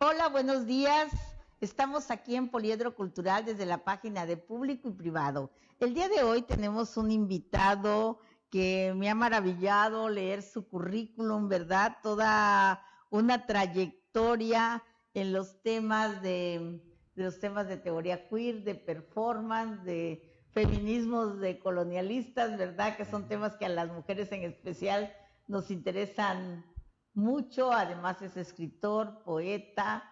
Hola, buenos días. Estamos aquí en Poliedro Cultural desde la página de Público y Privado. El día de hoy tenemos un invitado que me ha maravillado leer su currículum, ¿verdad? Toda una trayectoria en los temas de teoría queer, de performance, de feminismos, de colonialistas, ¿verdad? Que son temas que a las mujeres en especial nos interesan mucho. Además es escritor, poeta,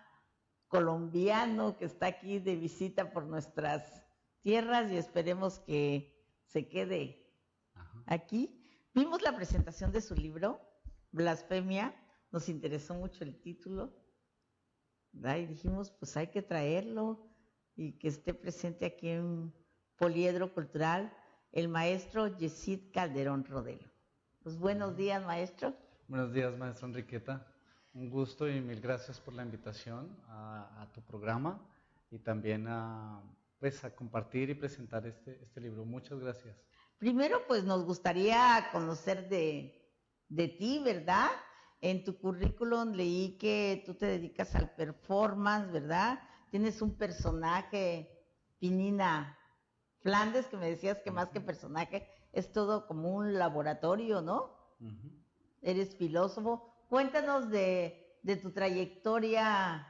colombiano que está aquí de visita por nuestras tierras y esperemos que se quede aquí. Vimos la presentación de su libro, Blasfemia, nos interesó mucho el título, ¿verdad? Y dijimos, pues hay que traerlo y que esté presente aquí en Poliedro Cultural el maestro Yesid Calderón Rodelo. Pues buenos días, maestro. Buenos días, maestra Enriqueta. Un gusto y mil gracias por la invitación a tu programa y también a compartir y presentar este libro. Muchas gracias. Primero, pues nos gustaría conocer de ti, ¿verdad? En tu currículum leí que tú te dedicas al performance, ¿verdad? Tienes un personaje, Pinina Flandes, que me decías que más que personaje es todo como un laboratorio, ¿no? Eres filósofo. Cuéntanos de tu trayectoria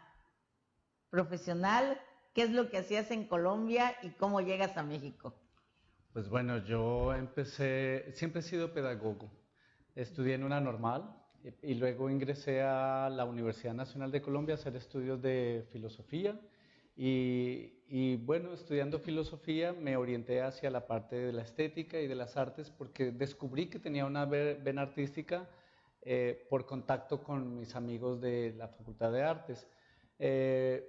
profesional, qué es lo que hacías en Colombia y cómo llegas a México. Pues bueno, siempre he sido pedagogo. Estudié en una normal y luego ingresé a la Universidad Nacional de Colombia a hacer estudios de filosofía. Y bueno, estudiando filosofía me orienté hacia la parte de la estética y de las artes porque descubrí que tenía una vena artística por contacto con mis amigos de la Facultad de Artes.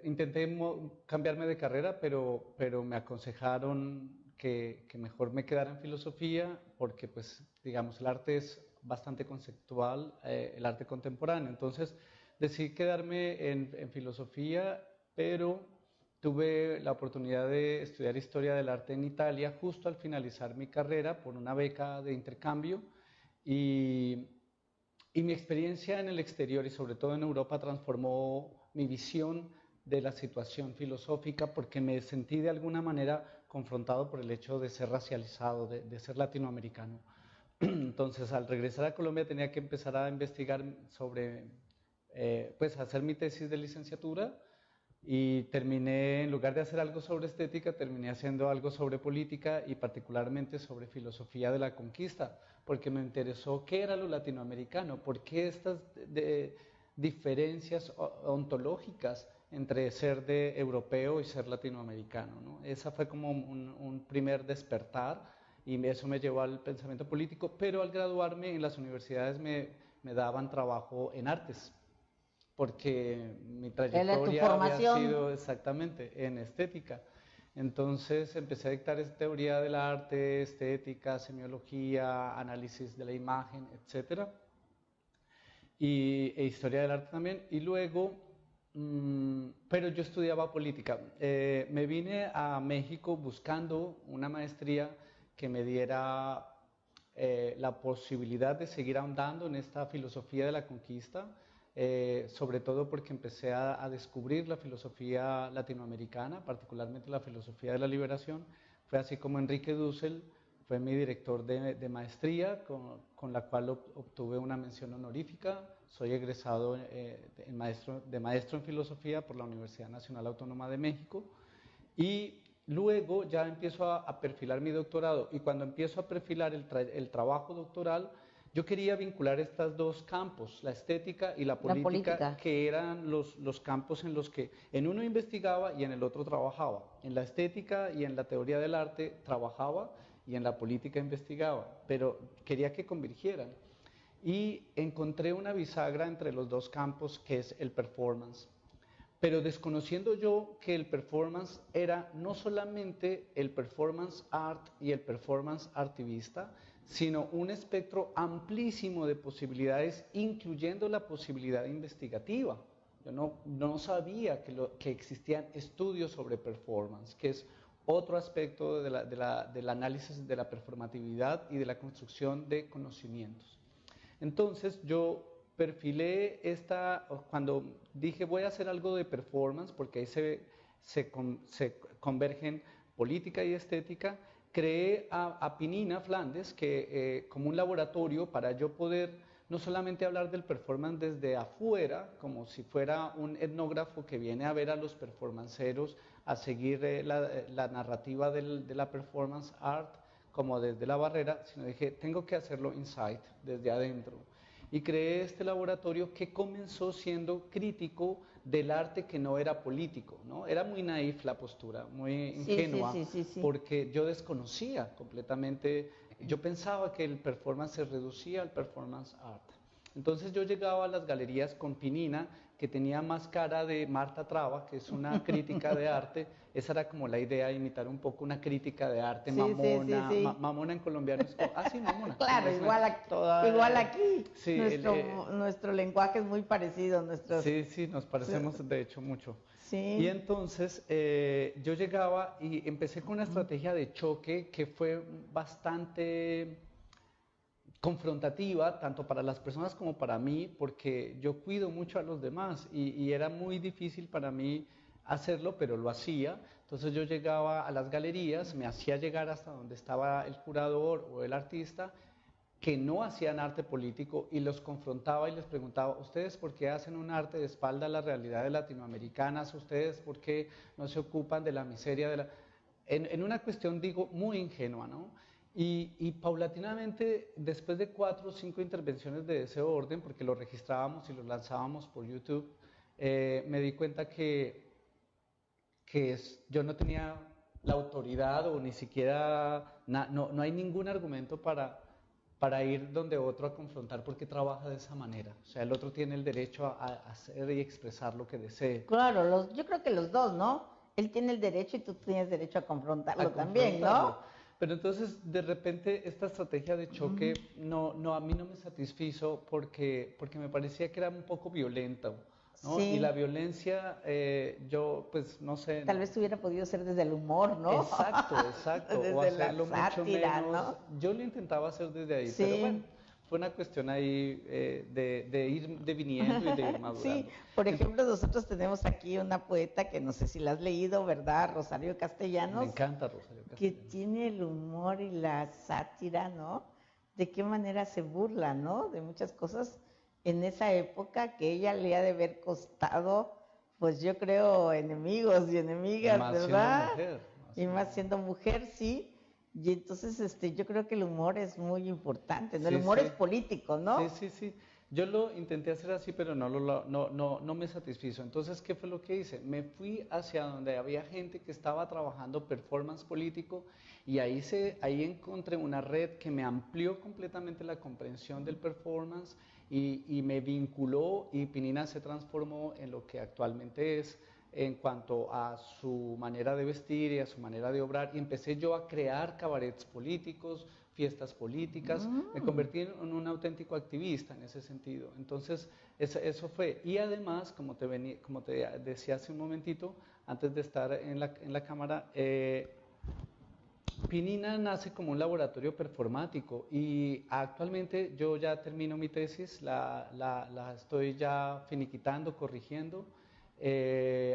Intenté cambiarme de carrera, pero me aconsejaron que mejor me quedara en filosofía porque, pues, digamos, el arte es bastante conceptual, el arte contemporáneo. Entonces, decidí quedarme en filosofía, pero tuve la oportunidad de estudiar historia del arte en Italia justo al finalizar mi carrera por una beca de intercambio y mi experiencia en el exterior y sobre todo en Europa transformó mi visión de la situación filosófica porque me sentí de alguna manera confrontado por el hecho de ser racializado, de ser latinoamericano. Entonces, al regresar a Colombia tenía que empezar a investigar sobre, pues hacer mi tesis de licenciatura y terminé, en lugar de hacer algo sobre estética, terminé haciendo algo sobre política y particularmente sobre filosofía de la conquista, porque me interesó qué era lo latinoamericano, por qué estas diferencias ontológicas entre ser de europeo y ser latinoamericano, ¿no? Esa fue como un primer despertar y eso me llevó al pensamiento político, pero al graduarme en las universidades me daban trabajo en artes, porque mi trayectoria había sido exactamente en estética. Entonces empecé a dictar teoría del arte, estética, semiología, análisis de la imagen, etc. E historia del arte también. Y luego, pero yo estudiaba política. Me vine a México buscando una maestría que me diera la posibilidad de seguir ahondando en esta filosofía de la conquista. Sobre todo porque empecé a descubrir la filosofía latinoamericana, particularmente la filosofía de la liberación. Fue así como Enrique Dussel fue mi director de maestría, con la cual obtuve una mención honorífica. Soy egresado de maestro en filosofía por la Universidad Nacional Autónoma de México y luego ya empiezo a perfilar mi doctorado, y cuando empiezo a perfilar el trabajo doctoral, yo quería vincular estos dos campos, la estética y la política, que eran los campos en los que en uno investigaba y en el otro trabajaba. En la estética y en la teoría del arte trabajaba y en la política investigaba, pero quería que convergieran. Y encontré una bisagra entre los dos campos, que es el performance. Pero desconociendo yo que el performance era no solamente el performance art y el performance artivista, sino un espectro amplísimo de posibilidades, incluyendo la posibilidad investigativa. Yo no sabía que existían estudios sobre performance, que es otro aspecto del análisis de la performatividad y de la construcción de conocimientos. Entonces yo perfilé cuando dije voy a hacer algo de performance, porque ahí se convergen política y estética, creé a Pinina Flandes como un laboratorio para yo poder no solamente hablar del performance desde afuera, como si fuera un etnógrafo que viene a ver a los performanceros, a seguir la narrativa de la performance art, como desde la barrera, sino dije, tengo que hacerlo inside, desde adentro. Y creé este laboratorio que comenzó siendo crítico del arte que no era político, ¿no? Era muy naif la postura, muy ingenua, Sí. porque yo desconocía completamente, yo pensaba que el performance se reducía al performance art. Entonces yo llegaba a las galerías con Pinina, que tenía más cara de Marta Traba, que es una crítica de arte. Esa era como la idea, imitar un poco una crítica de arte mamona. Sí. Mamona en colombiano es como, sí, mamona. Claro, igual aquí. Sí, Nuestro lenguaje es muy parecido. Sí, nos parecemos de hecho mucho. Sí. Y entonces yo llegaba y empecé con una estrategia de choque que fue bastante confrontativa, tanto para las personas como para mí, porque yo cuido mucho a los demás y era muy difícil para mí hacerlo, pero lo hacía. Entonces yo llegaba a las galerías, me hacía llegar hasta donde estaba el curador o el artista, que no hacían arte político, y los confrontaba y les preguntaba, ¿ustedes por qué hacen un arte de espalda a las realidades latinoamericanas? ¿Ustedes por qué no se ocupan de la miseria de la...? En una cuestión, digo, muy ingenua, ¿no? Y paulatinamente, después de 4 o 5 intervenciones de ese orden, porque lo registrábamos y lo lanzábamos por YouTube, me di cuenta yo no tenía la autoridad o ni siquiera, no hay ningún argumento para ir donde otro a confrontar porque trabaja de esa manera. O sea, el otro tiene el derecho a hacer y expresar lo que desee. Claro, yo creo que los dos, ¿no? Él tiene el derecho y tú tienes derecho a confrontarlo también, ¿no? Pero entonces, de repente, esta estrategia de choque a mí no me satisfizo porque me parecía que era un poco violenta, ¿no? Sí. Y la violencia, yo, pues, no sé. Tal vez hubiera podido ser desde el humor, ¿no? Exacto. Desde o hacerlo la sátira, mucho menos. ¿no? Yo lo intentaba hacer desde ahí, Sí. pero bueno, fue una cuestión ahí de ir deviniendo y de ir madurando. Sí, por ejemplo, nosotros tenemos aquí una poeta que no sé si la has leído, ¿verdad? Rosario Castellanos. Me encanta Rosario Castellanos. Que tiene el humor y la sátira, ¿no? De qué manera se burla, ¿no? De muchas cosas en esa época que ella le ha de haber costado, pues yo creo, enemigos y enemigas, más ¿verdad? Siendo mujer, y más siendo mujer, sí. Y entonces yo creo que el humor es muy importante, ¿no? El humor es político, ¿no? Sí. Yo lo intenté hacer así, pero no me satisfizo. Entonces, ¿qué fue lo que hice? Me fui hacia donde había gente que estaba trabajando performance político, y ahí encontré una red que me amplió completamente la comprensión del performance y me vinculó, y Pinina se transformó en lo que actualmente es en cuanto a su manera de vestir y a su manera de obrar, y empecé yo a crear cabarets políticos, fiestas políticas, me convertí en un auténtico activista en ese sentido. Entonces, eso fue. Y además, como te decía hace un momentito, antes de estar en la cámara, Pinina nace como un laboratorio performático, y actualmente yo ya termino mi tesis, la estoy ya finiquitando, corrigiendo.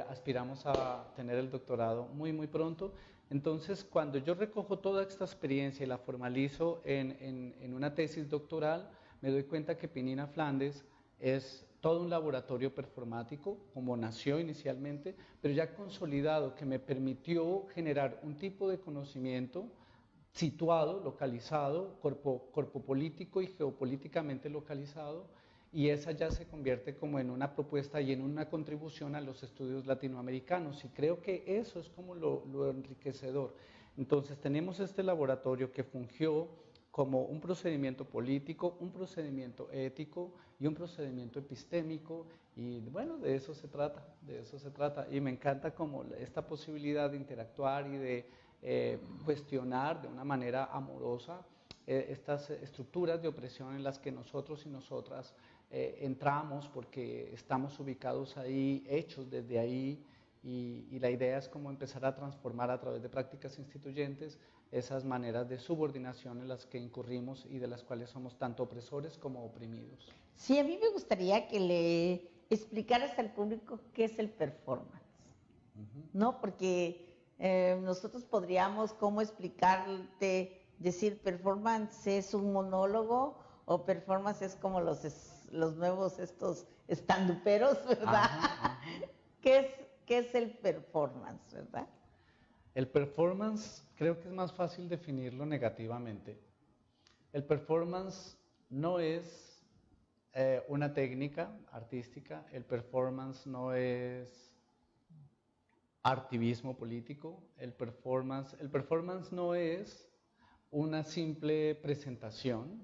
Aspiramos a tener el doctorado muy pronto. Entonces, cuando yo recojo toda esta experiencia y la formalizo en una tesis doctoral, me doy cuenta que Pinina Flandes es todo un laboratorio performático, como nació inicialmente, pero ya consolidado, que me permitió generar un tipo de conocimiento situado, localizado, corpo político y geopolíticamente localizado, y esa ya se convierte como en una propuesta y en una contribución a los estudios latinoamericanos, y creo que eso es como lo enriquecedor. Entonces tenemos este laboratorio que fungió como un procedimiento político, un procedimiento ético y un procedimiento epistémico, y bueno, de eso se trata, y me encanta como esta posibilidad de interactuar y de cuestionar de una manera amorosa estas estructuras de opresión en las que nosotros y nosotras entramos, porque estamos ubicados ahí, hechos desde ahí, y la idea es como empezar a transformar a través de prácticas instituyentes esas maneras de subordinación en las que incurrimos y de las cuales somos tanto opresores como oprimidos. Sí, a mí me gustaría que le explicaras al público qué es el performance, ¿no? Porque nosotros podríamos, ¿cómo explicarte? Decir, performance es un monólogo o performance es como los nuevos estos estanduperos, ¿verdad? Ajá, ajá. ¿Qué es el performance, verdad? El performance creo que es más fácil definirlo negativamente. El performance no es una técnica artística, el performance no es artivismo político, el performance no es una simple presentación,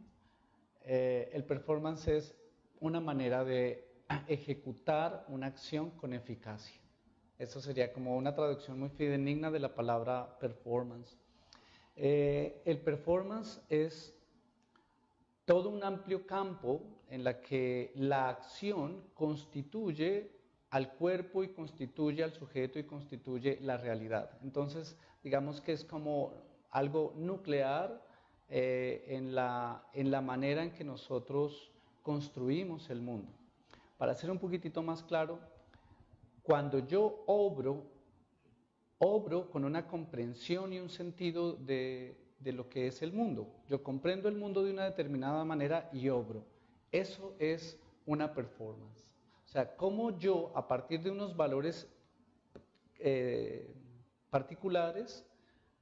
el performance es una manera de ejecutar una acción con eficacia. Eso sería como una traducción muy fidedigna de la palabra performance. El performance es todo un amplio campo en la que la acción constituye al cuerpo y constituye al sujeto y constituye la realidad. Entonces, digamos que es como algo nuclear en la manera en que nosotros construimos el mundo. Para ser un poquitito más claro, cuando yo obro con una comprensión y un sentido de lo que es el mundo. Yo comprendo el mundo de una determinada manera y obro. Eso es una performance. O sea, cómo yo, a partir de unos valores particulares,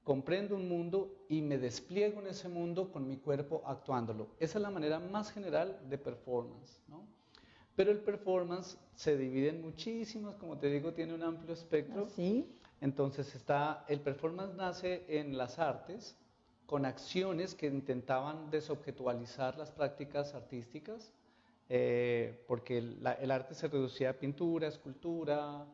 comprendo un mundo y me despliego en ese mundo con mi cuerpo actuándolo. Esa es la manera más general de performance, ¿no? Pero el performance se divide en muchísimos, como te digo, tiene un amplio espectro. ¿Sí? Entonces el performance nace en las artes con acciones que intentaban desobjetualizar las prácticas artísticas, porque el arte se reducía a pintura, escultura,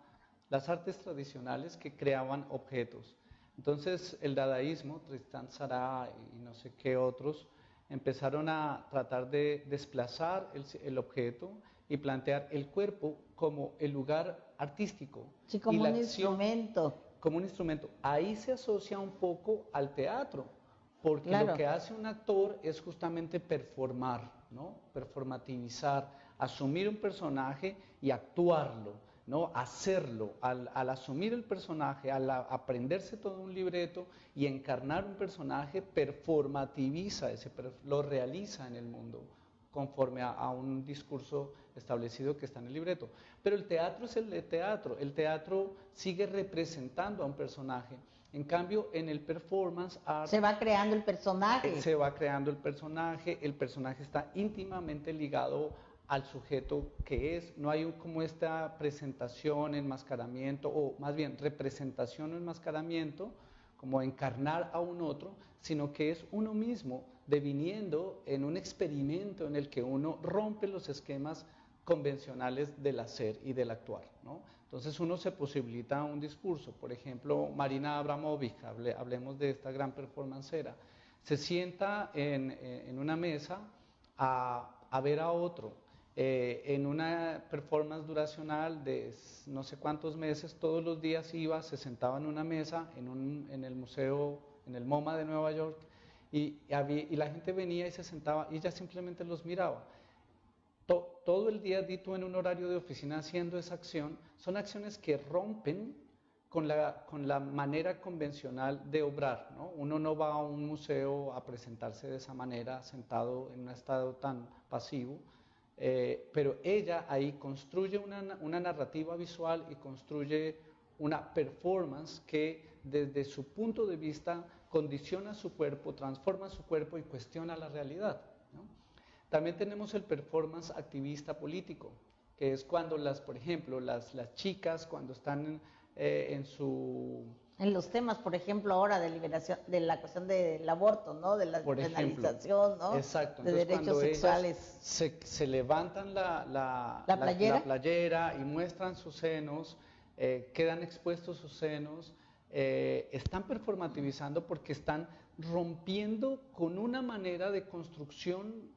las artes tradicionales que creaban objetos. Entonces el dadaísmo, Tristan Tzara y no sé qué otros, empezaron a tratar de desplazar el objeto y plantear el cuerpo como el lugar artístico. Sí, como un instrumento. Como un instrumento. Ahí se asocia un poco al teatro, porque Claro. lo que hace un actor es justamente performar, ¿no? Performativizar, asumir un personaje y actuarlo, ¿no? Hacerlo. Al asumir el personaje, al aprenderse todo un libreto y encarnar un personaje, performativiza, lo realiza en el mundo conforme a un discurso establecido que está en el libreto. Pero el teatro es el teatro sigue representando a un personaje. En cambio, en el performance art se va creando el personaje. Se va creando el personaje está íntimamente ligado al sujeto que es, no hay como esta presentación, enmascaramiento, o más bien representación o enmascaramiento, como encarnar a un otro, sino que es uno mismo deviniendo en un experimento en el que uno rompe los esquemas convencionales del hacer y del actuar, ¿no? Entonces uno se posibilita un discurso. Por ejemplo, Marina Abramovic, hablemos de esta gran performancera, se sienta en una mesa a ver a otro. En una performance duracional de no sé cuántos meses, todos los días iba, se sentaba en una mesa en el museo, en el MoMA de Nueva York, y la gente venía y se sentaba y ella simplemente los miraba. Todo el día dito en un horario de oficina haciendo esa acción, son acciones que rompen con la manera convencional de obrar, ¿no? Uno no va a un museo a presentarse de esa manera, sentado en un estado tan pasivo, pero ella ahí construye una narrativa visual y construye una performance que desde su punto de vista condiciona su cuerpo, transforma su cuerpo y cuestiona la realidad, ¿no? También tenemos el performance activista político, que es cuando por ejemplo, las chicas cuando están en los temas, por ejemplo, ahora de liberación, de la cuestión del aborto, ¿no? De la penalización, ¿no? Exacto. De derechos sexuales. Se levantan la playera y muestran sus senos, quedan expuestos sus senos, están performativizando porque están rompiendo con una manera de construcción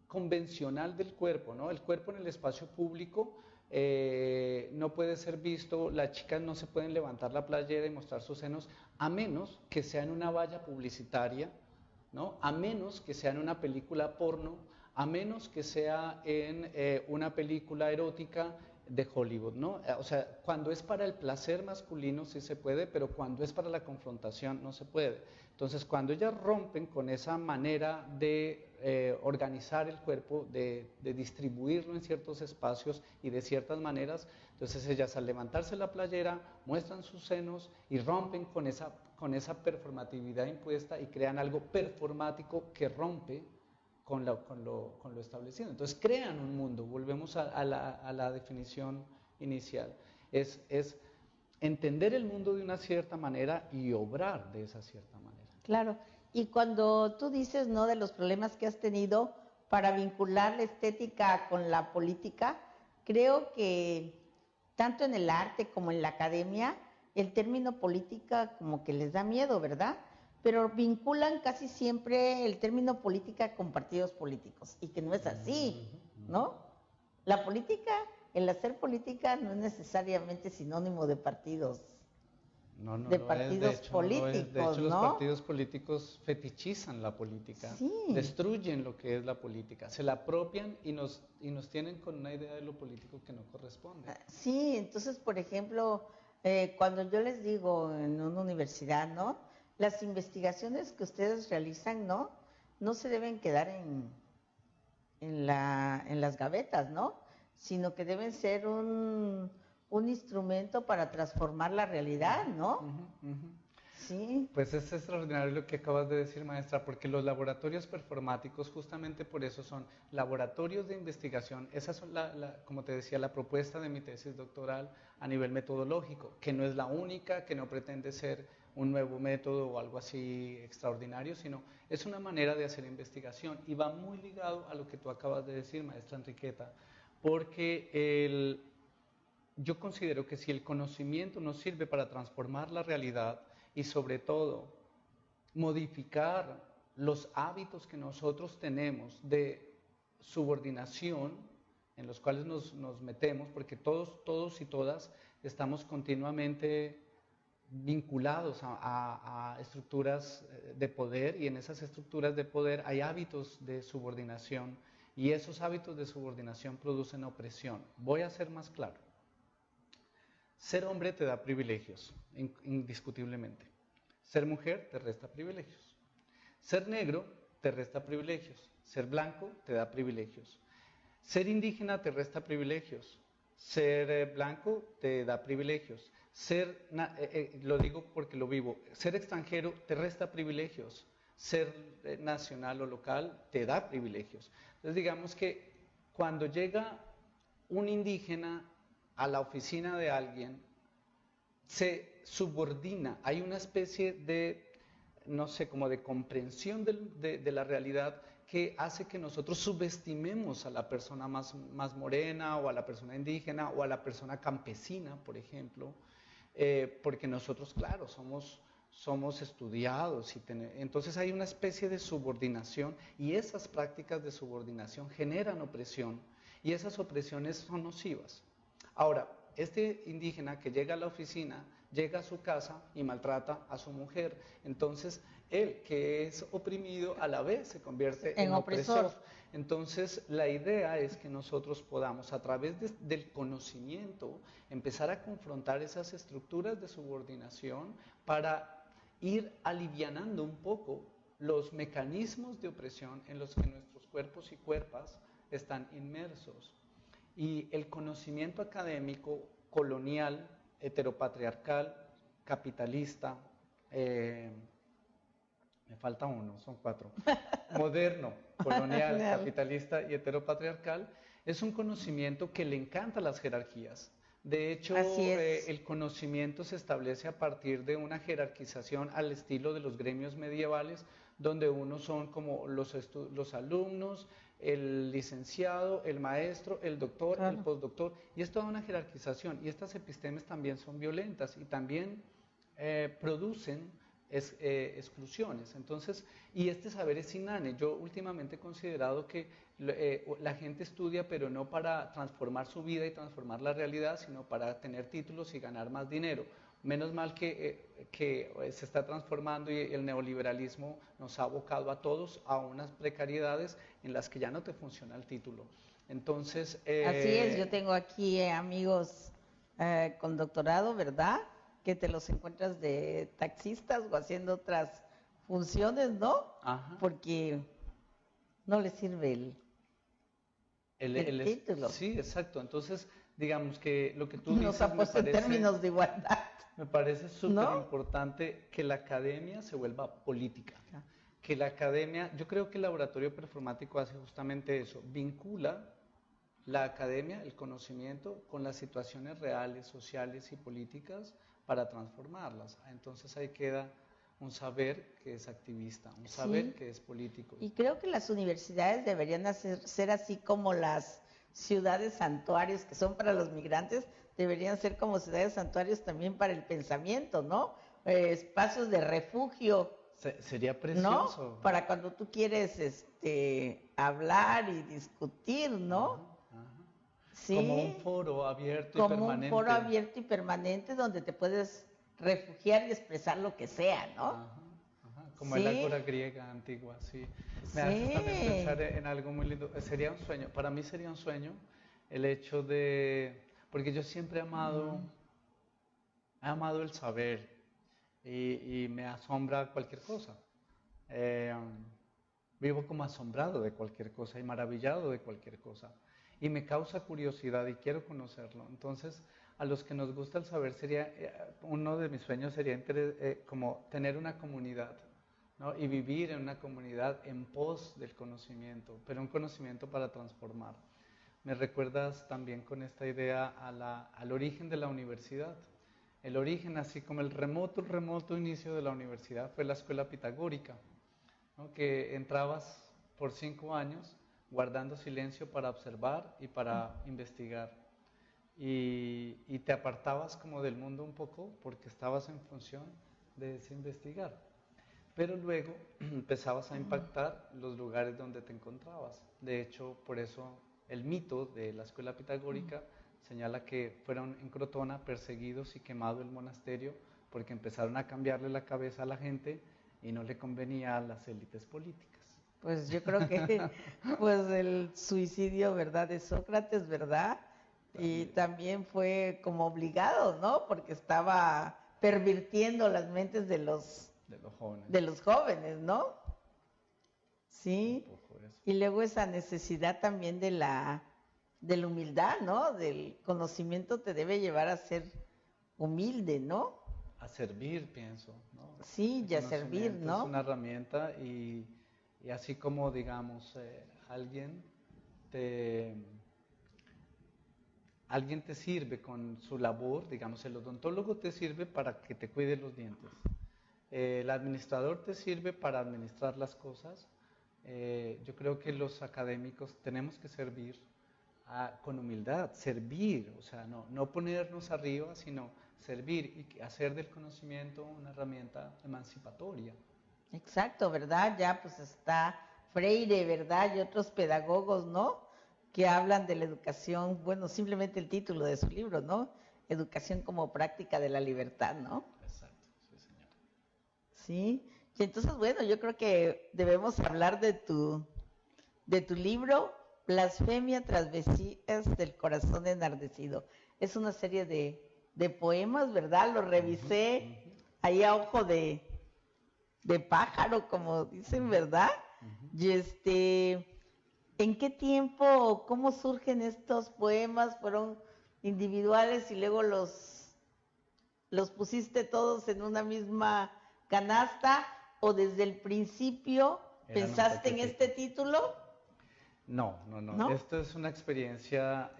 convencional del cuerpo, ¿no? El cuerpo en el espacio público no puede ser visto, las chicas no se pueden levantar la playera y mostrar sus senos a menos que sea en una valla publicitaria, ¿no? A menos que sea en una película porno, a menos que sea en una película erótica de Hollywood, ¿no? O sea, cuando es para el placer masculino sí se puede, pero cuando es para la confrontación no se puede. Entonces, cuando ellas rompen con esa manera de organizar el cuerpo, de distribuirlo en ciertos espacios y de ciertas maneras, entonces ellas al levantarse la playera muestran sus senos y rompen con esa performatividad impuesta y crean algo performático que rompe con lo establecido. Entonces crean un mundo, volvemos a la definición inicial, es entender el mundo de una cierta manera y obrar de esa cierta manera. Claro, y cuando tú dices, ¿no?, de los problemas que has tenido para vincular la estética con la política, creo que tanto en el arte como en la academia, el término política como que les da miedo, ¿verdad? Pero vinculan casi siempre el término política con partidos políticos, y que no es así, ¿no? La política, el hacer política no es necesariamente sinónimo de partidos. No, no de lo partidos es, de hecho, políticos, no lo es. De hecho, ¿no? los partidos políticos fetichizan la política, sí, destruyen lo que es la política, se la apropian y nos tienen con una idea de lo político que no corresponde. Sí, entonces, por ejemplo, cuando yo les digo en una universidad, ¿no?, las investigaciones que ustedes realizan, ¿no?, no se deben quedar en las gavetas, ¿no?, sino que deben ser un instrumento para transformar la realidad, ¿no? Sí. Pues es extraordinario lo que acabas de decir, maestra, porque los laboratorios performáticos justamente por eso son laboratorios de investigación. Esa son, como te decía, la propuesta de mi tesis doctoral a nivel metodológico, que no es la única, que no pretende ser un nuevo método o algo así extraordinario, sino es una manera de hacer investigación y va muy ligado a lo que tú acabas de decir, maestra Enriqueta, porque yo considero que si el conocimiento nos sirve para transformar la realidad y sobre todo modificar los hábitos que nosotros tenemos de subordinación en los cuales nos metemos, porque todos y todas estamos continuamente vinculados a estructuras de poder y en esas estructuras de poder hay hábitos de subordinación y esos hábitos de subordinación producen opresión. Voy a ser más claro. Ser hombre te da privilegios, indiscutiblemente. Ser mujer te resta privilegios. Ser negro te resta privilegios. Ser blanco te da privilegios. Ser indígena te resta privilegios. Ser blanco te da privilegios. Lo digo porque lo vivo, ser extranjero te resta privilegios. Ser nacional o local te da privilegios. Entonces digamos que cuando llega un indígena a la oficina de alguien, se subordina, hay una especie de, no sé, como de comprensión de la realidad que hace que nosotros subestimemos a la persona más morena o a la persona indígena o a la persona campesina, por ejemplo, porque nosotros, claro, somos estudiados, entonces hay una especie de subordinación y esas prácticas de subordinación generan opresión y esas opresiones son nocivas. Ahora, este indígena que llega a la oficina, llega a su casa y maltrata a su mujer. Entonces, él que es oprimido a la vez se convierte en opresor. Entonces, la idea es que nosotros podamos, a través del conocimiento, empezar a confrontar esas estructuras de subordinación para ir alivianando un poco los mecanismos de opresión en los que nuestros cuerpos y cuerpas están inmersos. Y el conocimiento académico colonial, heteropatriarcal, capitalista, me falta uno, son 4, moderno, colonial, capitalista y heteropatriarcal, es un conocimiento que le encanta las jerarquías. De hecho, el conocimiento se establece a partir de una jerarquización al estilo de los gremios medievales, donde unos son como los alumnos, el licenciado, el maestro, el doctor, el postdoctor, y es toda una jerarquización, y estas epistemes también son violentas y también producen exclusiones. Entonces, y este saber es inane. Yo últimamente he considerado que la gente estudia, pero no para transformar su vida y transformar la realidad, sino para tener títulos y ganar más dinero. Menos mal que se está transformando y el neoliberalismo nos ha abocado a todos a unas precariedades en las que ya no te funciona el título. Entonces... Así es, yo tengo aquí amigos con doctorado, ¿verdad? Que te los encuentras de taxistas o haciendo otras funciones, ¿no? Ajá. Porque no les sirve el título. Sí, exacto. Entonces, digamos que lo que tú Nos ha puesto en términos de igualdad. Me parece súper ¿No? importante que la academia se vuelva política. Que la academia, yo creo que el laboratorio performático hace justamente eso, vincula la academia, el conocimiento, con las situaciones reales, sociales y políticas para transformarlas. Entonces ahí queda un saber que es activista, un saber que es político. Y creo que las universidades deberían ser así como las ciudades santuarios que son para los migrantes, deberían ser como ciudades santuarios también para el pensamiento, ¿no? Espacios de refugio. Sería precioso. ¿No? Para cuando tú quieres hablar y discutir, ¿no? Ajá. Sí. Como un foro abierto y permanente. Como un foro abierto y permanente donde te puedes refugiar y expresar lo que sea, ¿no? Ajá. Como el ágora griega antigua, sí. Me hace también pensar en algo muy lindo. Sería un sueño, para mí sería un sueño el hecho de, porque yo siempre he amado el saber y me asombra cualquier cosa. Vivo como asombrado de cualquier cosa y maravillado de cualquier cosa. Y me causa curiosidad y quiero conocerlo. Entonces, a los que nos gusta el saber, uno de mis sueños sería como tener una comunidad, ¿no? Y vivir en una comunidad en pos del conocimiento, pero un conocimiento para transformar. Me recuerdas también con esta idea al origen de la universidad. El origen, así como el remoto inicio de la universidad, fue la escuela pitagórica, ¿no? Que entrabas por 5 años guardando silencio para observar y para investigar. Y te apartabas como del mundo un poco porque estabas en función de ese investigar. Pero luego empezabas a impactar los lugares donde te encontrabas. De hecho, por eso el mito de la escuela pitagórica señala que fueron en Crotona perseguidos y quemado el monasterio porque empezaron a cambiarle la cabeza a la gente y no le convenía a las élites políticas. Pues yo creo que pues el suicidio, ¿verdad?, de Sócrates, ¿verdad? Y también fue como obligado, ¿no? Porque estaba pervirtiendo las mentes de los jóvenes, ¿no? Sí. Y luego esa necesidad también de la humildad, ¿no? Del conocimiento te debe llevar a ser humilde, ¿no? A servir, pienso, ¿no? Sí, y a servir, ¿no? Es una herramienta y así como, digamos, alguien te sirve con su labor, digamos, el odontólogo te sirve para que te cuide los dientes. El administrador te sirve para administrar las cosas. Yo creo que los académicos tenemos que servir con humildad, servir, o sea, no ponernos arriba, sino servir y hacer del conocimiento una herramienta emancipatoria. Exacto, ¿verdad? Ya pues está Freire, ¿verdad? Y otros pedagogos, ¿no? Que hablan de la educación, bueno, simplemente el título de su libro, ¿no? Educación como práctica de la libertad, ¿no? Exacto, sí, señora. Sí, y entonces, bueno, yo creo que debemos hablar de tu libro, Blasfemia, Travesías del Corazón Enardecido. Es una serie de poemas, ¿verdad? Lo revisé ahí a ojo de pájaro, como dicen, ¿verdad? Y ¿en qué tiempo, cómo surgen estos poemas? ¿Fueron individuales y luego los pusiste todos en una misma canasta? ¿O desde el principio pensaste en este título? No. Esto es una experiencia,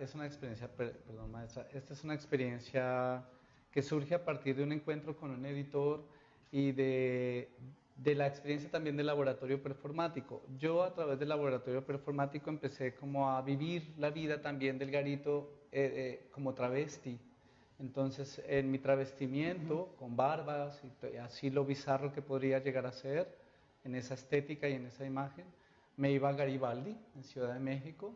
perdón, maestra, esta es una experiencia que surge a partir de un encuentro con un editor y de la experiencia también del laboratorio performático. Yo a través del laboratorio performático empecé como a vivir la vida también del garito como travesti Entonces, en mi travestimiento, con barbas, y así lo bizarro que podría llegar a ser, en esa estética y en esa imagen, me iba a Garibaldi, en Ciudad de México,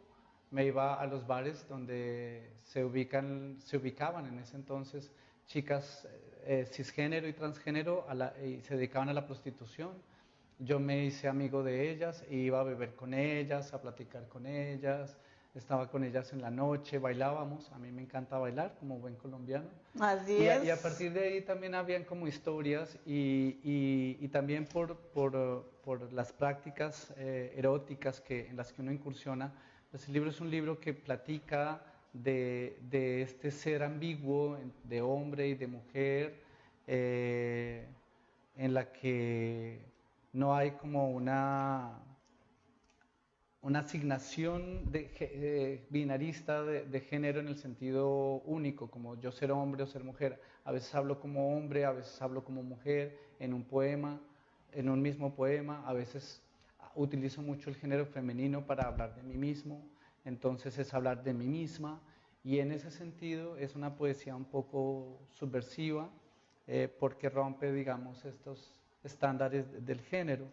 me iba a los bares donde se ubicaban en ese entonces chicas cisgénero y transgénero y se dedicaban a la prostitución. Yo me hice amigo de ellas e iba a beber con ellas, a platicar con ellas, estaba con ellas en la noche, bailábamos, a mí me encanta bailar como buen colombiano. Así Y es. a partir de ahí también habían como historias y también por las prácticas eróticas en las que uno incursiona, pues el libro es un libro que platica de este ser ambiguo de hombre y de mujer, en la que no hay como una asignación binarista de género en el sentido único, como yo ser hombre o ser mujer. A veces hablo como hombre, a veces hablo como mujer en un poema, en un mismo poema, a veces utilizo mucho el género femenino para hablar de mí mismo, entonces es hablar de mí misma, y en ese sentido es una poesía un poco subversiva, porque rompe, digamos, estos estándares del género.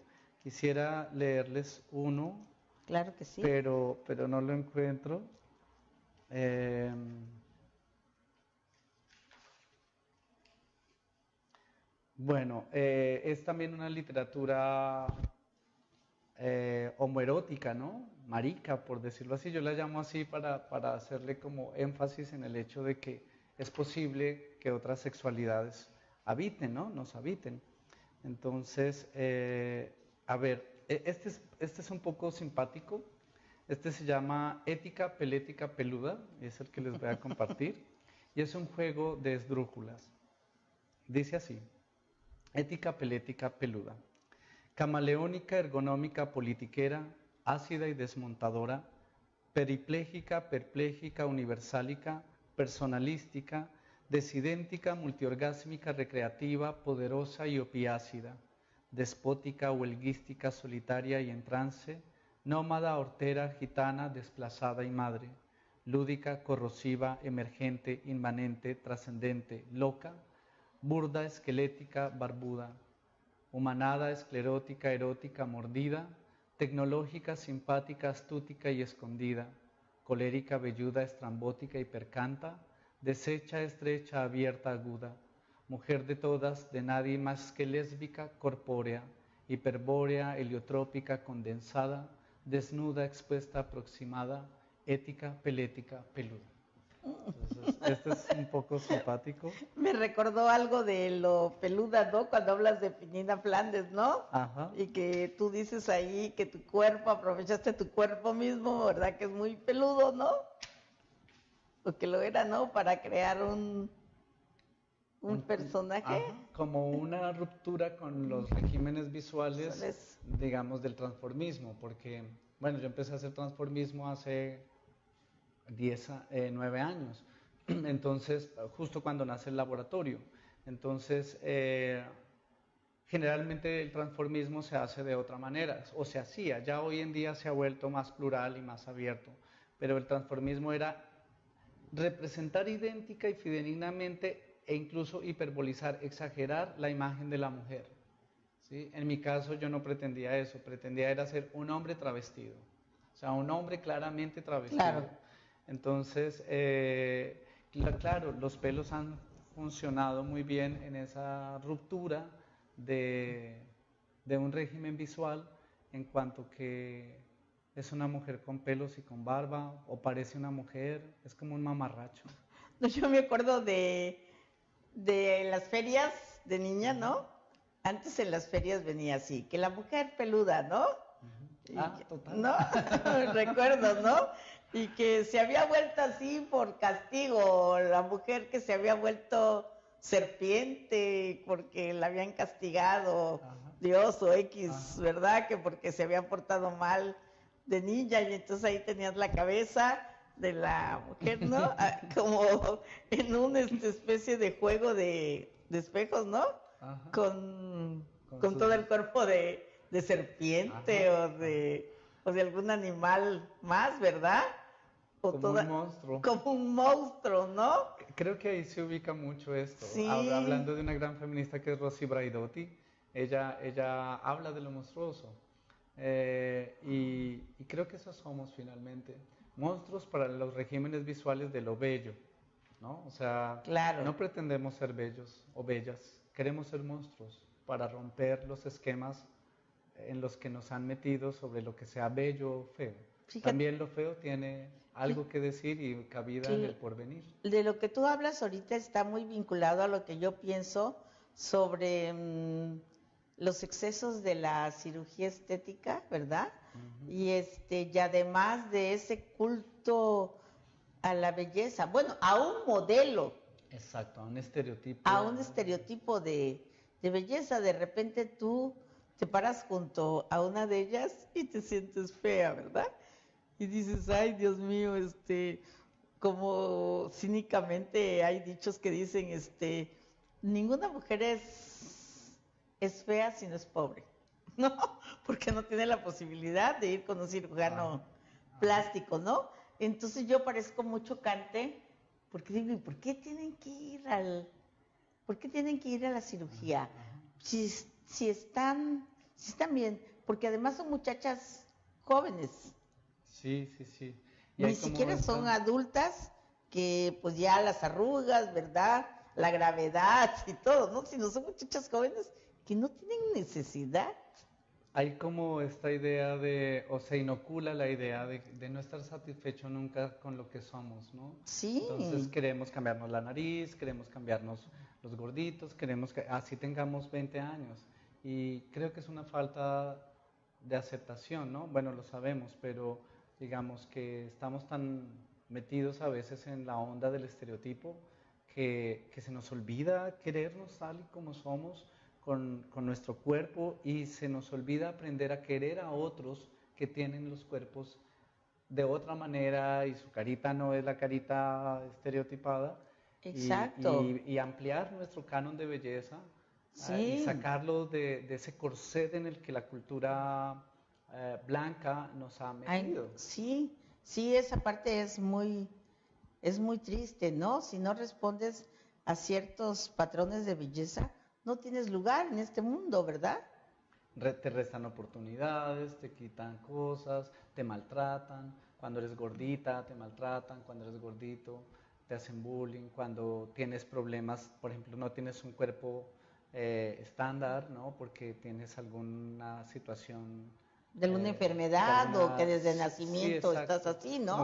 Quisiera leerles uno. Claro que sí. Pero no lo encuentro. Bueno, es también una literatura homoerótica, ¿no? Marica, por decirlo así. Yo la llamo así para hacerle como énfasis en el hecho de que es posible que otras sexualidades habiten, ¿no? Nos habiten. Entonces, a ver, este es un poco simpático. Este se llama Ética Pelética Peluda, es el que les voy a compartir, y es un juego de esdrújulas. Dice así: Ética Pelética Peluda. Camaleónica, ergonómica, politiquera, ácida y desmontadora, peripléjica, perpléjica, universálica, personalística, desidéntica, multiorgásmica, recreativa, poderosa y opiácida, despótica, huelguística, solitaria y en trance, nómada, hortera, gitana, desplazada y madre, lúdica, corrosiva, emergente, inmanente, trascendente, loca, burda, esquelética, barbuda, humanada, esclerótica, erótica, mordida, tecnológica, simpática, astútica y escondida, colérica, velluda, estrambótica, hipercanta, deshecha, estrecha, abierta, aguda, mujer de todas, de nadie más que lésbica, corpórea, hiperbórea, heliotrópica, condensada, desnuda, expuesta, aproximada, ética, pelética, peluda. Entonces, este es un poco simpático. Me recordó algo de lo peluda, ¿no? Cuando hablas de Peñina Flandes, ¿no? Ajá. Y que tú dices ahí que tu cuerpo, aprovechaste tu cuerpo mismo, ¿verdad? Que es muy peludo, ¿no? O que lo era, ¿no? Para crear un personaje. Ajá, como una ruptura con los regímenes visuales, digamos, del transformismo, porque, bueno, yo empecé a hacer transformismo hace 9 años, entonces, justo cuando nace el laboratorio. Entonces, generalmente el transformismo se hace de otra manera, o se hacía, ya hoy en día se ha vuelto más plural y más abierto, pero el transformismo era representar idéntica y fidedignamente e incluso hiperbolizar, exagerar la imagen de la mujer. ¿Sí? En mi caso yo no pretendía eso, pretendía era ser un hombre travestido, o sea, un hombre claramente travestido. Claro. Entonces, claro, los pelos han funcionado muy bien en esa ruptura de un régimen visual, en cuanto que es una mujer con pelos y con barba, o parece una mujer, es como un mamarracho. Yo me acuerdo de las ferias de niña, ¿no? Antes en las ferias venía así, que la mujer peluda, ¿no? Total. ¿No? Recuerdo, ¿no? Y que se había vuelto así por castigo, la mujer que se había vuelto serpiente porque la habían castigado, ajá, Dios o X, ajá, ¿verdad? Que porque se había portado mal de niña, y entonces ahí tenías la cabeza de la mujer, ¿no? Como en una especie de juego de espejos, ¿no? Ajá. Con todo el cuerpo de serpiente, ajá, o de algún animal más, ¿verdad? como un monstruo. Como un monstruo, ¿no? Creo que ahí se ubica mucho esto. Sí. Hablando de una gran feminista que es Rosy Braidotti, ella habla de lo monstruoso. Y creo que esos somos finalmente. Monstruos para los regímenes visuales de lo bello, ¿no? O sea, Claro. no pretendemos ser bellos o bellas, queremos ser monstruos para romper los esquemas en los que nos han metido sobre lo que sea bello o feo. Fíjate, También lo feo tiene algo que decir y cabida en el porvenir. De lo que tú hablas ahorita está muy vinculado a lo que yo pienso sobre los excesos de la cirugía estética, ¿verdad? Y además de ese culto a la belleza, bueno, a un modelo. Exacto, a un estereotipo. A un estereotipo de belleza. De repente tú te paras junto a una de ellas y te sientes fea, ¿verdad? Y dices, ay, Dios mío, como cínicamente hay dichos que dicen, ninguna mujer es fea si no es pobre, ¿no? Porque no tiene la posibilidad de ir con un cirujano plástico, ¿no? Entonces yo parezco muy chocante, porque digo, ¿y por qué tienen que ir a la cirugía? Si están bien, porque además son muchachas jóvenes. Sí, sí, sí. Ni siquiera son adultas que pues ya las arrugas, ¿verdad? La gravedad y todo, ¿no? Sino son muchachas jóvenes que no tienen necesidad. Hay como esta idea o se inocula la idea de no estar satisfecho nunca con lo que somos, ¿no? Sí. Entonces queremos cambiarnos la nariz, queremos cambiarnos los gorditos, queremos que así tengamos 20 años. Y creo que es una falta de aceptación, ¿no? Bueno, lo sabemos, pero digamos que estamos tan metidos a veces en la onda del estereotipo que se nos olvida querernos tal y como somos con nuestro cuerpo y se nos olvida aprender a querer a otros que tienen los cuerpos de otra manera y su carita no es la carita estereotipada. Exacto. Y ampliar nuestro canon de belleza. Sí. Y sacarlo de ese corset en el que la cultura blanca nos ha metido. Sí, esa parte es muy triste, ¿no? Si no respondes a ciertos patrones de belleza, no tienes lugar en este mundo, ¿verdad? Te restan oportunidades, te quitan cosas, te maltratan. Cuando eres gordita, te maltratan. Cuando eres gordito, te hacen bullying. Cuando tienes problemas, por ejemplo, no tienes un cuerpo estándar, ¿no? Porque tienes alguna situación de alguna enfermedad o que desde nacimiento estás así, ¿no?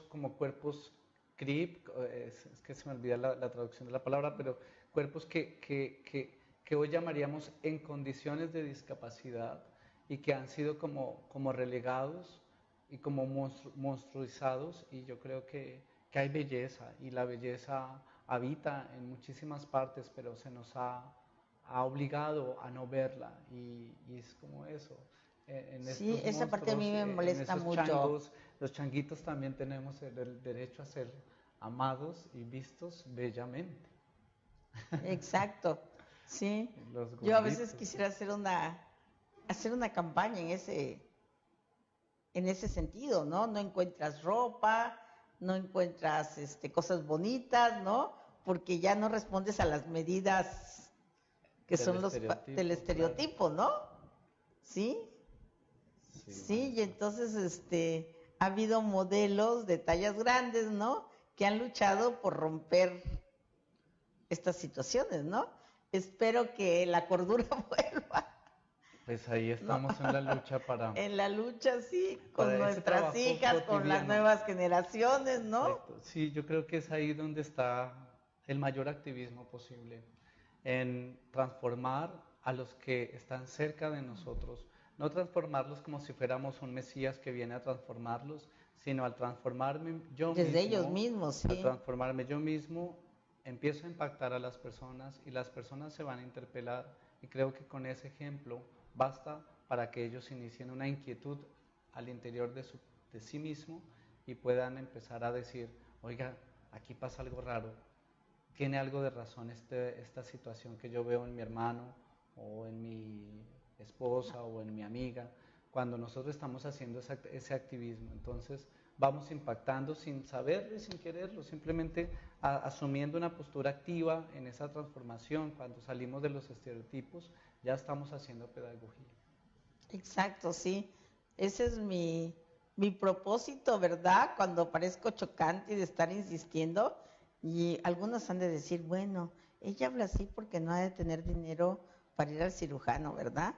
Como cuerpos CRIP, es que se me olvida la traducción de la palabra, pero cuerpos que hoy llamaríamos en condiciones de discapacidad y que han sido como relegados y como monstruizados, y yo creo que hay belleza, y la belleza habita en muchísimas partes, pero se nos ha obligado a no verla, y es como eso. Sí, esa parte a mí me molesta mucho. Los changuitos también tenemos el derecho a ser amados y vistos bellamente. Exacto, sí. Yo a veces quisiera hacer una campaña en ese sentido, ¿no? No encuentras ropa, no encuentras cosas bonitas, ¿no? Porque ya no respondes a las medidas que son del estereotipo, ¿no? ¿Sí? Sí, y entonces ha habido modelos de tallas grandes, ¿no? Que han luchado por romper estas situaciones, ¿no? Espero que la cordura vuelva. Pues ahí estamos en la lucha En la lucha, sí, con nuestras hijas, con las nuevas generaciones, ¿no? Correcto. Sí, yo creo que es ahí donde está el mayor activismo posible, en transformar a los que están cerca de nosotros. No transformarlos como si fuéramos un Mesías que viene a transformarlos, sino al transformarme yo mismo. Desde ellos mismos, sí. Al transformarme yo mismo, empiezo a impactar a las personas y las personas se van a interpelar. Y creo que con ese ejemplo basta para que ellos inicien una inquietud al interior de sí mismo y puedan empezar a decir, oiga, aquí pasa algo raro, tiene algo de razón esta situación que yo veo en mi hermano o en mi esposa o en mi amiga, cuando nosotros estamos haciendo ese activismo. Entonces, vamos impactando sin saberlo y sin quererlo, simplemente asumiendo una postura activa en esa transformación. Cuando salimos de los estereotipos, ya estamos haciendo pedagogía. Exacto, sí. Ese es mi propósito, ¿verdad? Cuando parezco chocante de estar insistiendo, y algunos han de decir, bueno, ella habla así porque no ha de tener dinero para ir al cirujano, ¿verdad?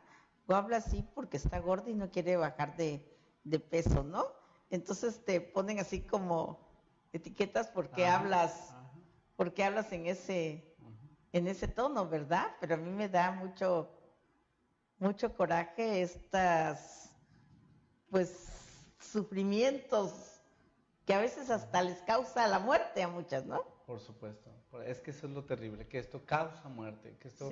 O habla así porque está gorda y no quiere bajar de peso, ¿no? Entonces te ponen así como etiquetas porque hablas, porque hablas en ese tono, ¿verdad? Pero a mí me da mucho coraje estas, pues, sufrimientos que a veces hasta les causa la muerte a muchas, ¿no? Por supuesto, es que eso es lo terrible, que esto causa muerte, que esto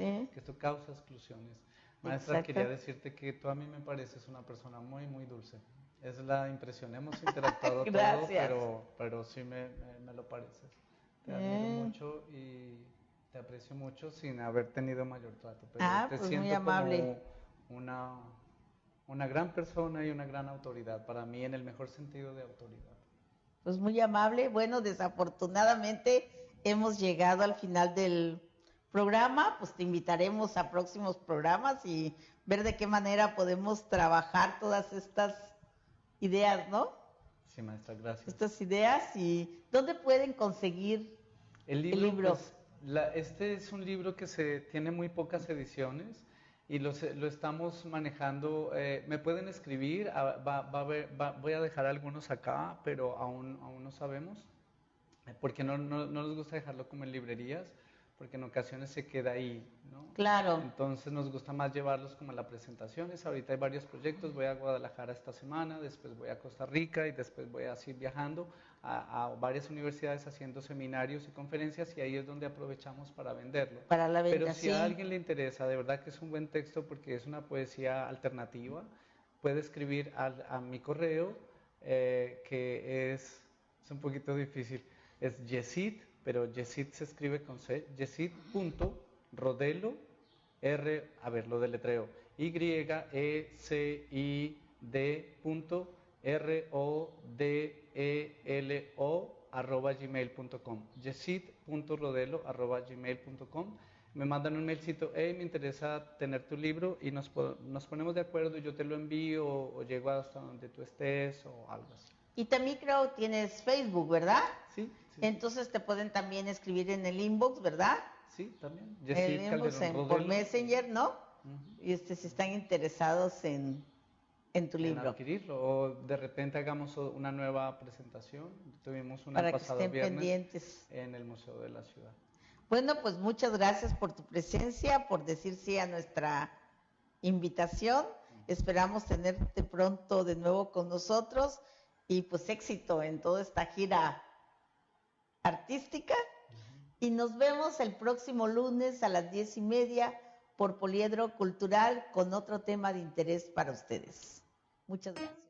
causa exclusiones. Maestra, Exacto. quería decirte que tú a mí me pareces una persona muy, muy dulce. Es la impresión, hemos interactuado todo, pero sí me lo pareces. Te admiro mucho y te aprecio mucho sin haber tenido mayor trato, pero te pues siento muy amable. como una gran persona y una gran autoridad, para mí en el mejor sentido de autoridad. Pues muy amable. Bueno, desafortunadamente hemos llegado al final del programa, pues te invitaremos a próximos programas y ver de qué manera podemos trabajar todas estas ideas, ¿no? Sí, maestra, gracias. Estas ideas, y ¿dónde pueden conseguir el libro? Pues, este es un libro que tiene muy pocas ediciones y lo estamos manejando. Me pueden escribir, voy a dejar algunos acá, pero aún no sabemos, porque no nos gusta dejarlo como en librerías, porque en ocasiones se queda ahí, ¿no? Claro. Entonces nos gusta más llevarlos como a las presentaciones. Ahorita hay varios proyectos, voy a Guadalajara esta semana, después voy a Costa Rica y después voy a seguir viajando a varias universidades haciendo seminarios y conferencias, y ahí es donde aprovechamos para venderlo. Para la venta, pero si a alguien le interesa, de verdad que es un buen texto porque es una poesía alternativa, puede escribir a mi correo, que es un poquito difícil, es Yesid, pero Yesid se escribe con C, yesid.rodelo, lo deletreo, YECID.RODELO@gmail.com, yesid.rodelo@gmail.com. Me mandan un mailcito, hey, me interesa tener tu libro, y nos ponemos de acuerdo, y yo te lo envío o llego hasta donde tú estés o algo así. Y también creo tienes Facebook, ¿verdad? Sí. Entonces te pueden también escribir en el inbox, ¿verdad? Sí, también. El inbox por Messenger, ¿no? Y si están interesados en tu libro. En adquirirlo, o de repente hagamos una nueva presentación. Tuvimos una para pasado que estén viernes pendientes en el Museo de la Ciudad. Bueno, pues muchas gracias por tu presencia, por decir sí a nuestra invitación. Esperamos tenerte pronto de nuevo con nosotros, y pues éxito en toda esta gira artística. Y nos vemos el próximo lunes a las 10:30 por Poliedro Cultural con otro tema de interés para ustedes. Muchas gracias.